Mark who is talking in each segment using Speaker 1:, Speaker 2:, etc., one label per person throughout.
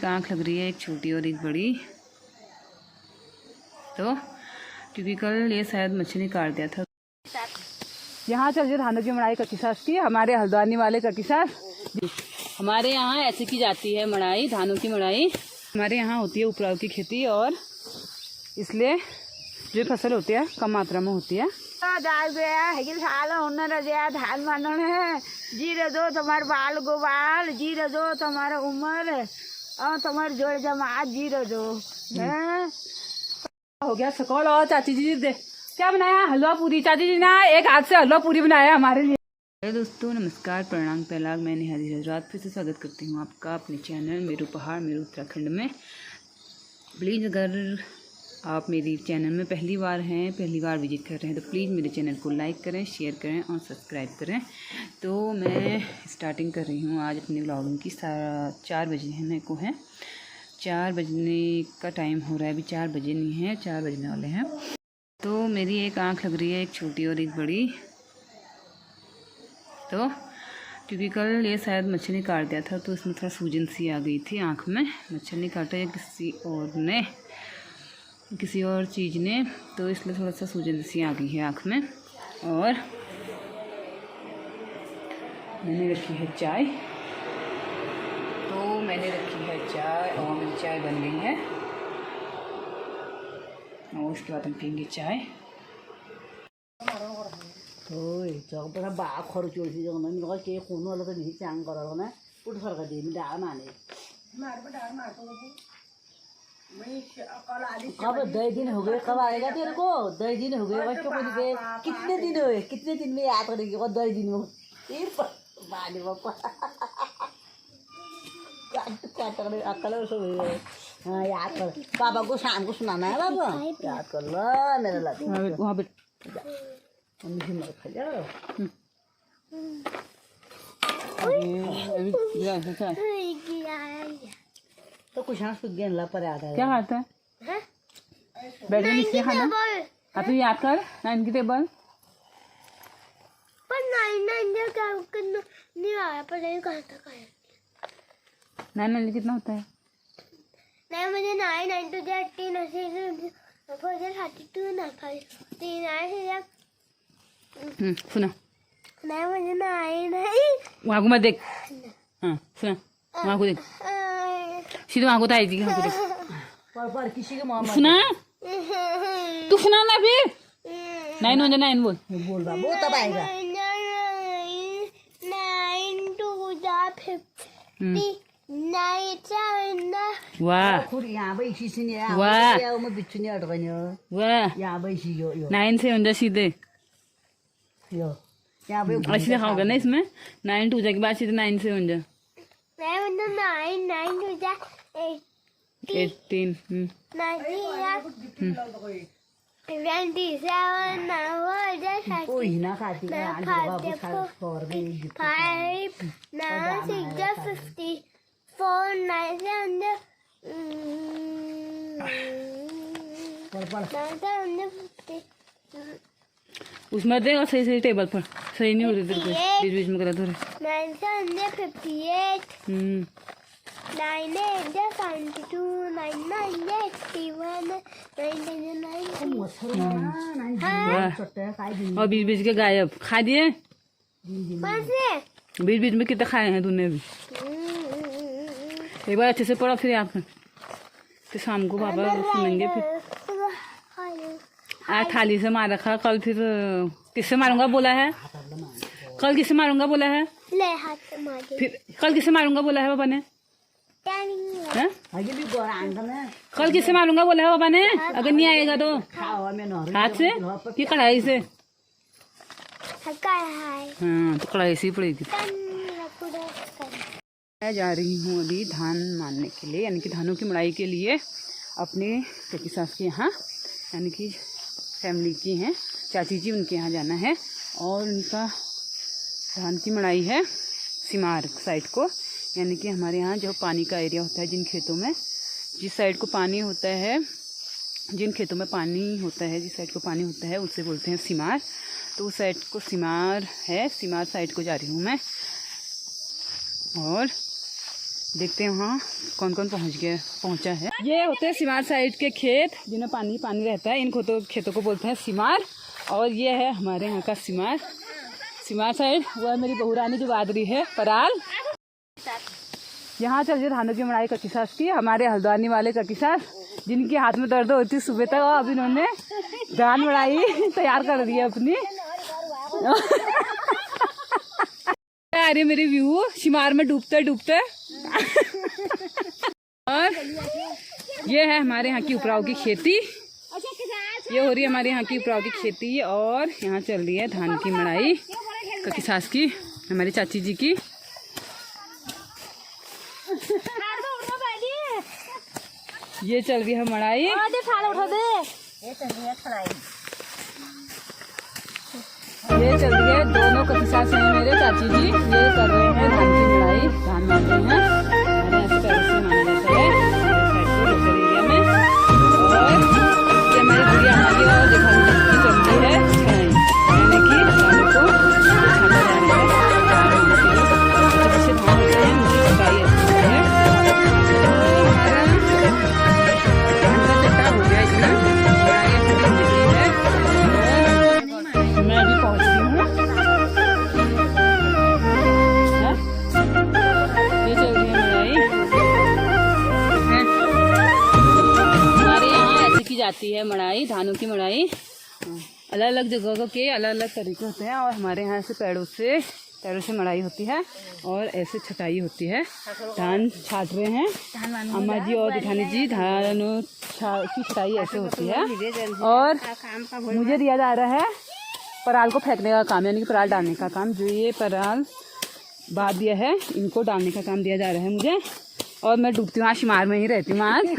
Speaker 1: एक आंख लग रही है, एक छोटी और एक बड़ी। तो क्योंकि कल ये शायद मछली काट दिया था। यहाँ चल जो धानों की मड़ाई कच्ची सास की, हमारे हल्द्वानी वाले कच्ची सास। हमारे यहाँ ऐसे की जाती है मड़ाई, धानों की मड़ाई। हमारे यहाँ होती है उपराव की खेती और इसलिए जो फसल होती है कम मात्रा में होती है। धान मानन है जी रजो तुम्हारे बाल गोबाल जी रजो तुम्हारा उम्र और तुम्हारे जोड़ जमात जी रजो हो गया सकौल। और चाची जी दे क्या बनाया, हलवा पूरी। चाची जी ने एक हाथ से हलवा पूरी बनाया हमारे लिए। हेलो दोस्तों, नमस्कार, प्रणाम, पहलाग। मैं निहारी हजरात फिर से स्वागत करती हूँ आपका अपने चैनल मेरू पहाड़ मेरू उत्तराखंड में। प्लीज़ अगर आप मेरी चैनल में पहली बार विजिट कर रहे हैं तो प्लीज़ मेरे चैनल को लाइक करें, शेयर करें और सब्सक्राइब करें। तो मैं स्टार्टिंग कर रही हूँ आज अपने व्लॉगिंग की। 4 बजने को है, 4 बजने का टाइम हो रहा है, अभी 4 बजे नहीं है, 4 बजने वाले हैं। तो मेरी एक आंख लग रही है, एक छोटी और एक बड़ी। तो क्योंकि कल ये शायद मच्छर ने काट दिया था तो इसमें थोड़ा सूजन सी आ गई थी आँख में। मच्छर ने काटा या किसी और चीज़ ने, तो इसलिए थोड़ा सा सूजन सी आ गई है आँख में। और मैंने रखी है चाय, और मेरी चाय बन गई है और उसके बाद हम पियेंगे चाय।
Speaker 2: जगह बा खर्च के कोनो वाला तो नहीं चांग करो ना पुट सरका दे में डाल माने कब 2 दिन हो गए, कब आएगा तेरे को? 2 दिन हो गए बच्चों को दिखे। कितने दिन में याद करेगी? 2 दिन में बाले बापा अकल सो हाँ याद कर। पापा को शाम को सुनाना है बाबा, याद कर लो मेरा लग वहाँ पे तो कुछ हाँ सूख गया पर आता है।
Speaker 1: क्या खाता है? बैठ के नीचे खाना। अब तो याद कर 9 की टेबल
Speaker 3: पर 9 नहीं आया, पर नहीं कहाँ तक आया।
Speaker 1: 9 कितना होता है?
Speaker 3: 9 मुझे 9 to 18 32 ना 5 3
Speaker 1: सुना।
Speaker 3: 9 मुझे 9
Speaker 1: वहाँ को मत देख। हाँ सुना, वहाँ को देख, सीधे वहाँ को तो आएगी। वहाँ को देख
Speaker 2: पर किसी के मामा
Speaker 1: सुना, तू सुना ना फिर। 9 हो जा, 9 बोल
Speaker 2: रहा वो तब आएगा।
Speaker 3: 9 to 50
Speaker 1: वाह
Speaker 2: यहाँ पे इसी से नहीं
Speaker 1: वाह
Speaker 2: मैं बिच्छू नहीं अटकने
Speaker 1: वाह।
Speaker 2: यहाँ पे इसी यो
Speaker 1: 9 से हो जा सीधे।
Speaker 2: यो यहाँ पे
Speaker 1: ऐसे होगा ना इसमें 9 टू के बाद सीधे 9 से हो जा।
Speaker 3: 9 to
Speaker 1: 18
Speaker 2: कोई ना खाती है आज बाबू खा और भी
Speaker 3: 5 9 6 54 9
Speaker 1: उसमें देगा सही सही टेबल पर। सही नहीं हो रही तेरे को, बीच बीच में गलत हो रही।
Speaker 3: 58 9 72 9 81
Speaker 1: और बीच बीच के गायब खा दिए। बीच बीच में कितने खाए हैं तूने भी? एक बार अच्छे से पढ़ा फिर आप तो शाम को पापा सुनेंगे। फिर आज थाली से मार रखा। कल फिर किससे मारूंगा बोला है? कल किससे मारूंगा बोला है? फिर कल किससे मारूंगा बोला है पापा ने? कल किससे मारूंगा बोला है पापा ने? अगर नहीं आएगा तो हाथ से कि कढ़ाई से? हाँ तो कढ़ाई से ही पड़ेगी। मैं जा रही हूँ अभी धान मारने के लिए, यानी कि धानों की मड़ाई के लिए अपने चाची सास के यहाँ, यानी कि फैमिली की हैं चाची जी, उनके यहाँ जाना है। और उनका धान की मड़ाई है सिमार साइड को, यानी कि हमारे यहाँ जो पानी का एरिया होता है, जिन खेतों में जिस साइड को पानी होता है, जिन खेतों में पानी होता है, जिस साइड को पानी होता है उसे बोलते हैं सिमार। तो उस साइड को सिमार है, सिमार साइड को जा रही हूँ मैं। और देखते हैं वहाँ कौन कौन पहुँचा है। ये होते हैं सिमार साइड के खेत जिनमें पानी पानी रहता है। इन खेतों को बोलते हैं सिमार। और ये है हमारे यहाँ का सिमार साइड। वो है मेरी बहू रानी जो बादरी है पराल। यहाँ चल रही है धानों की मड़ाई कच्ची सास की। हमारे हल्द्वानी वाले कच्ची सास जिनके हाथ में दर्द होती सुबह तक, और अभी इन्होंने धान मड़ाई तैयार कर दी है अपनी। आ रही है मेरी व्यू सिमार में डूबते डूबते। और ये है हमारे यहाँ की उपराव की खेती। ये हो रही है हमारे यहाँ की उपराव की खेती। और यहाँ चल रही है धान की मड़ाई कच्ची सास की, हमारी चाची जी की। ये चल रही है मड़ाई। ये चल रही है दोनों कच्ची सास हैं मेरे चाची जी। ये कर रहे हैं धान की मड़ाई, धान मान रहे हैं। हमारे यहाँ से पैरों से माना जाता है लोकल एरिया में। और ये हमारी बुढ़िया हमारी और जेठानी की चल रही है यानी कि धानों को छाटा जा रहा है। जैसे धान होते हैं उनकी छटाई अच्छी है। हमारा धान का चट्टा हो गया इतना, मड़ाई अच्छी निकली है। मैं अभी पहुँच रही हूँ। ये चल रही है मड़ाई। हमारे यहाँ ऐसे की जाती है मड़ाई, धानों की मड़ाई। अलग अलग जगहों के अलग अलग तरीके होते हैं। और हमारे यहाँ ऐसे पैरों से मड़ाई होती है और ऐसे छटाई होती है। धान छाट रहे हैं अम्मा जी और जेठानी जी। धानों की छटाई ऐसे होती है। और मुझे दिया जा रहा है पराल को फेंकने का काम, यानी कि पराल डालने का काम। जो ये पराल बांध दिया है इनको डालने का काम दिया जा रहा है मुझे। और मैं डूबती हूँ, शिमार में ही रहती हूँ आज।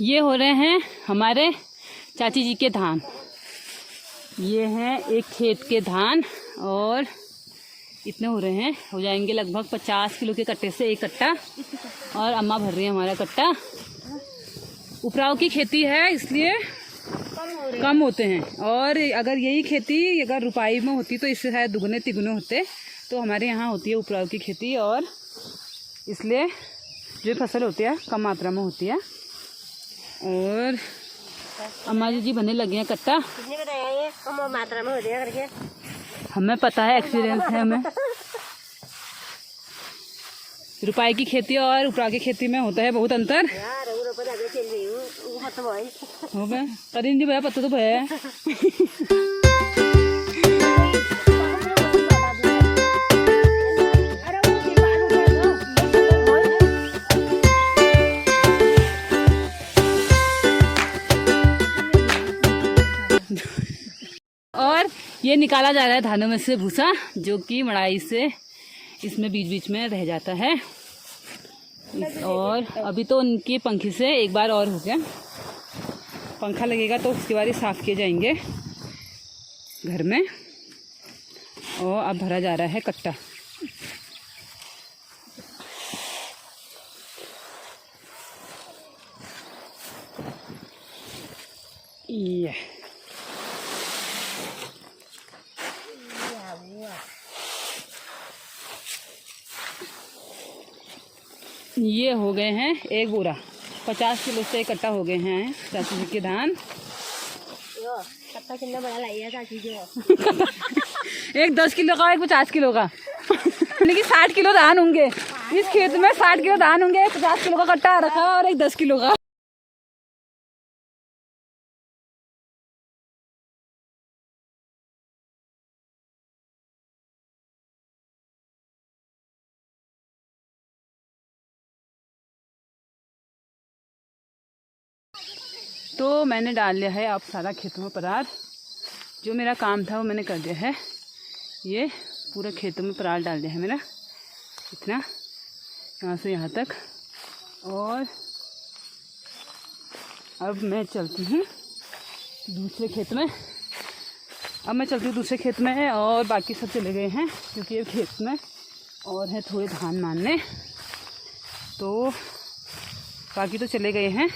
Speaker 1: ये हो रहे हैं हमारे चाची जी के धान। ये हैं एक खेत के धान और इतने हो रहे हैं, हो जाएंगे लगभग 50 किलो के कट्टे से एक कट्टा। और अम्मा भर रही है हमारा कट्टा। उपराव की खेती है इसलिए कम होते हैं। और अगर यही खेती अगर रुपाई में होती तो इससे शायद दुगने तिगुने होते। तो हमारे यहाँ होती है उपराव की खेती और इसलिए जो फसल होती है कम मात्रा में होती है। और अम्मा जी बनने लगे हैं कट्टा।
Speaker 3: कम मात्रा में हो जाएगा करके
Speaker 1: हमें पता है, एक्सपीरियंस है हमें। रुपाई की खेती और उपरा की खेती में होता है बहुत अंतर। हो गया करीन जी भैया पता तो भैया। और ये निकाला जा रहा है धानों में से भूसा, जो कि मड़ाई से इसमें बीच बीच में रह जाता है। और अभी तो उनके पंखे से एक बार और हो गया, पंखा लगेगा तो उसके बाद ही साफ किए जाएंगे घर में। और अब भरा जा रहा है कट्टा। ये हो गए हैं एक बोरा, 50 किलो से इकट्ठा हो गए हैं चाची जी के धान।
Speaker 3: कट्टा कितना बड़ा लाइए चाची जी।
Speaker 1: एक 10 किलो का, एक 50 किलो का। यानी कि 60 किलो धान होंगे इस खेत में। 60 किलो धान होंगे, 50 किलो का कट्टा रखा और एक 10 किलो का। तो मैंने डाल लिया है अब सारा खेतों में परार। जो मेरा काम था वो मैंने कर दिया है। ये पूरा खेतों में परार डाल दिया है मेरा, इतना यहाँ से यहाँ तक। और अब मैं चलती हूँ दूसरे खेत में। और बाकी सब चले गए हैं क्योंकि ये खेत में और है थोड़े धान मारने, तो बाकी तो चले गए हैं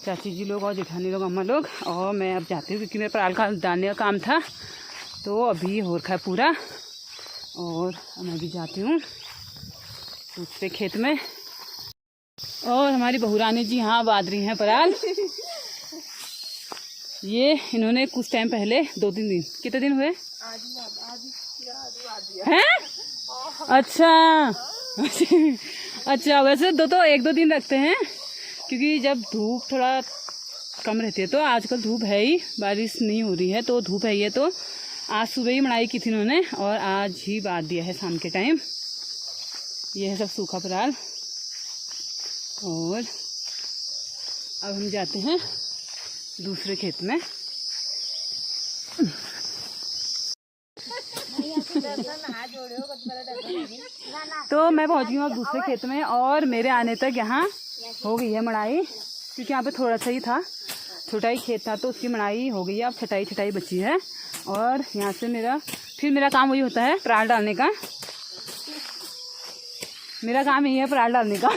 Speaker 1: चाची जी लोग और जेठानी लोग, अम्मा लोग। और मैं अब जाती हूँ क्योंकि मेरे पराल का डालने का काम था, तो अभी हो रखा है पूरा। और मैं भी जाती हूँ दूसरे खेत में। और हमारी बहुरानी जी हाँ बांध रही हैं पराल। ये इन्होंने कुछ टाइम पहले 2-3 दिन, कितने दिन हुए हैं? अच्छा अच्छा, वैसे तो 1-2 दिन रखते हैं क्योंकि जब धूप थोड़ा कम रहती है, तो आजकल धूप है ही, बारिश नहीं हो रही है तो धूप है ही। तो आज सुबह ही मड़ाई की थी इन्होंने और आज ही बांध दिया है शाम के टाइम। ये है सब सूखा पराल। और अब हम जाते हैं दूसरे खेत में। तो मैं पहुंच गई हूँ अब दूसरे खेत में और मेरे आने तक यहाँ हो गई है मड़ाई, क्योंकि यहाँ पे थोड़ा सा ही था, छोटा ही खेत था, तो उसकी मड़ाई हो गई है। अब छटाई बची है और यहाँ से मेरा काम वही होता है पराल डालने का। मेरा काम यही है पराल डालने का।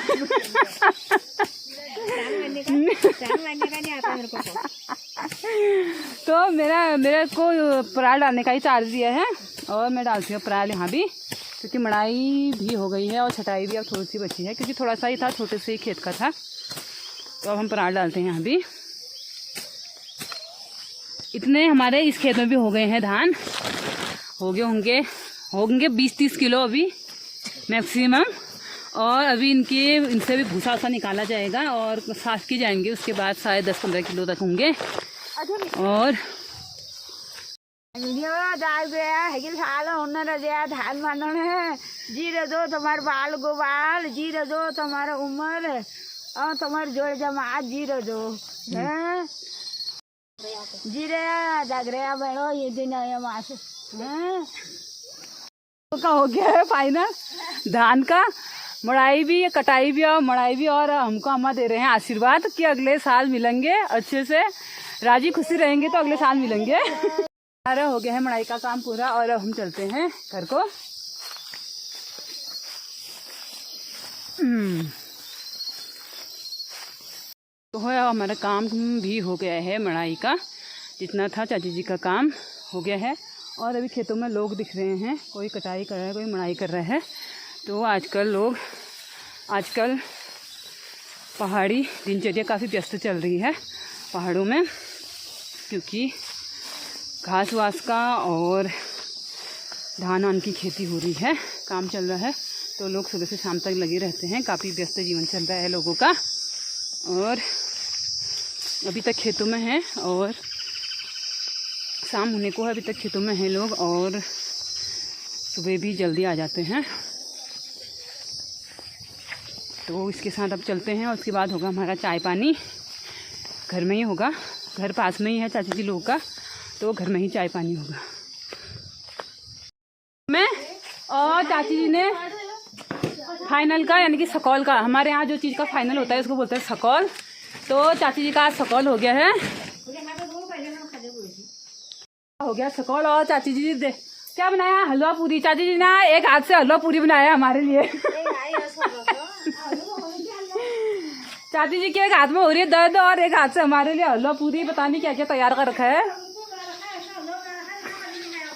Speaker 1: तो मेरे को पराल डालने का ही चार्ज दिया है और मैं डालती हूँ पराल यहाँ भी, क्योंकि मड़ाई भी हो गई है और छटाई भी अब थोड़ी सी बची है, क्योंकि थोड़ा सा ही था, छोटे से ही खेत का था। तो अब हम पराल डालते हैं यहाँ भी। इतने हमारे इस खेत में भी हो गए हैं धान, हो गए होंगे 20-30 किलो अभी मैक्सिमम। और अभी इनसे भी भूसा वूसा निकाला जाएगा और साफ किए जाएंगे, उसके बाद शायद 10-15 किलो तक होंगे। और
Speaker 2: धान मानन है जीरे दो तुम्हारे बाल गोबाल, जीरे दो तुम्हारा उम्र और तुम्हारे जोड़ जमात, जीरे दो हैं जीरे जागरे बड़ो ये दिन मास हैं।
Speaker 1: का हो गया है फाइनल धान का, मड़ाई भी, कटाई भी और मड़ाई भी। और हमको अम्मा दे रहे हैं आशीर्वाद कि अगले साल मिलेंगे, अच्छे से राजी खुशी रहेंगे तो अगले साल मिलेंगे। अरे हो गया है मड़ाई का काम पूरा और अब हम चलते हैं घर को। तो हमारा काम भी हो गया है मड़ाई का, जितना था चाची जी का काम हो गया है। और अभी खेतों में लोग दिख रहे हैं, कोई कटाई कर रहा है, कोई मड़ाई कर रहा है। तो आजकल पहाड़ी दिनचर्या काफ़ी व्यस्त चल रही है पहाड़ों में, क्योंकि घास वास का और धान वान की खेती हो रही है, काम चल रहा है। तो लोग सुबह से शाम तक लगे रहते हैं, काफ़ी व्यस्त जीवन चल रहा है लोगों का। और अभी तक खेतों में हैं और शाम होने को है, अभी तक खेतों में हैं लोग और सुबह भी जल्दी आ जाते हैं। तो इसके साथ अब चलते हैं और उसके बाद होगा हमारा चाय पानी। घर में ही होगा, घर पास में ही है चाची जी लोगों का, तो घर में ही चाय पानी होगा। मैं और चाची जी ने फाइनल का, यानी कि सकौल का, हमारे यहाँ जो चीज़ का फाइनल होता है उसको बोलते हैं सकौल। तो चाची जी का आज सकौल हो गया है, सकौल। और चाची जी दे क्या बनाया, हलवा पूरी। चाची जी ने एक हाथ से हलवा पूरी बनाया हमारे लिए। चाची जी के एक हाथ में हो रही है दर्द और एक हाथ से हमारे लिए हलवा पूरी, पता नहीं क्या क्या तैयार कर रखा है।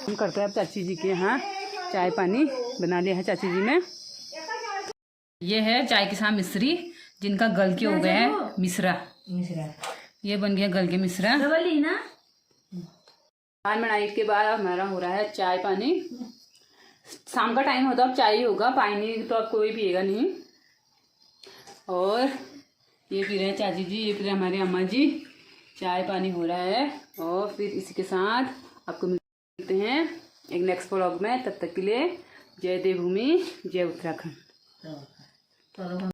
Speaker 1: हम करते हैं अब चाची जी के यहाँ चाय पानी बना लिया है चाची जी ने। ये है चाय के साथ मिश्री, जिनका गल के हो गए हैं मिश्रा। ये बन गया गल के मिश्रा। धान मड़ाई के बाद हमारा हो रहा है चाय पानी। शाम का टाइम होता है, अब चाय ही होगा, पानी तो अब कोई पिएगा नहीं। और ये पी रहे हैं चाची जी, ये पी रहे हमारे अम्मा जी। चाय पानी हो रहा है और फिर इसी के साथ आपको मिलते हैं एक नेक्स्ट व्लॉग में। तब तक के लिए जय देवभूमि, जय उत्तराखंड।